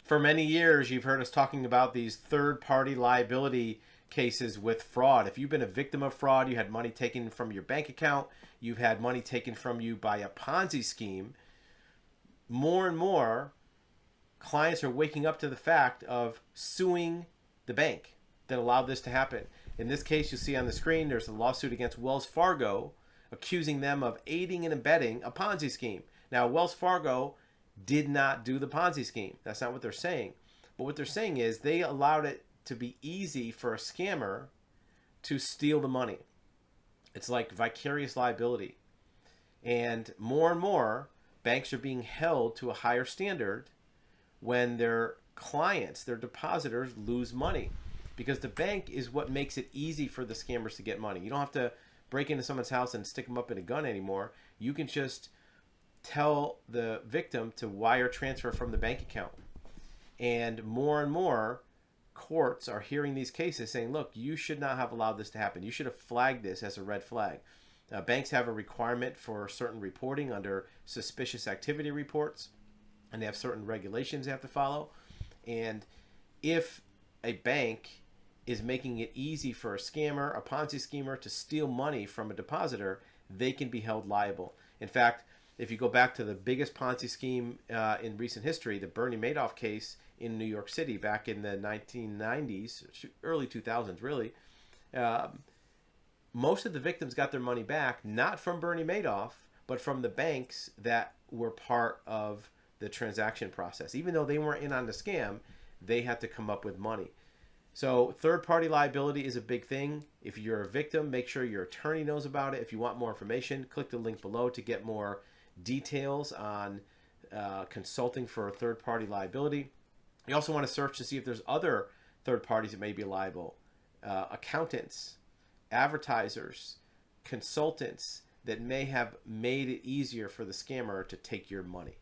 For many years, you've heard us talking about these third-party liability cases with fraud. If you've been a victim of fraud, you had money taken from your bank account, you've had money taken from you by a Ponzi scheme, more and more clients are waking up to the fact of suing the bank that allowed this to happen. In this case, you'll see on the screen, there's a lawsuit against Wells Fargo accusing them of aiding and abetting a Ponzi scheme. Now, Wells Fargo did not do the Ponzi scheme. That's not what they're saying. But what they're saying is they allowed it to be easy for a scammer to steal the money. It's like vicarious liability. And more, banks are being held to a higher standard when their clients, their depositors, lose money. Because the bank is what makes it easy for the scammers to get money. You don't have to break into someone's house and stick them up in a gun anymore. You can just tell the victim to wire transfer from the bank account. And more courts are hearing these cases saying, look, you should not have allowed this to happen. You should have flagged this as a red flag. Banks have a requirement for certain reporting under suspicious activity reports, and they have certain regulations they have to follow. And if a bank is making it easy for a scammer, a Ponzi schemer, to steal money from a depositor, they can be held liable. In fact, if you go back to the biggest Ponzi scheme in recent history, the Bernie Madoff case in New York City back in the 1990s, early 2000s really, most of the victims got their money back, not from Bernie Madoff, but from the banks that were part of the transaction process. Even though they weren't in on the scam, they had to come up with money. So third-party liability is a big thing. If you're a victim, make sure your attorney knows about it. If you want more information, click the link below to get more details on consulting for third-party liability. You also want to search to see if there's other third parties that may be liable. Accountants, advertisers, consultants that may have made it easier for the scammer to take your money.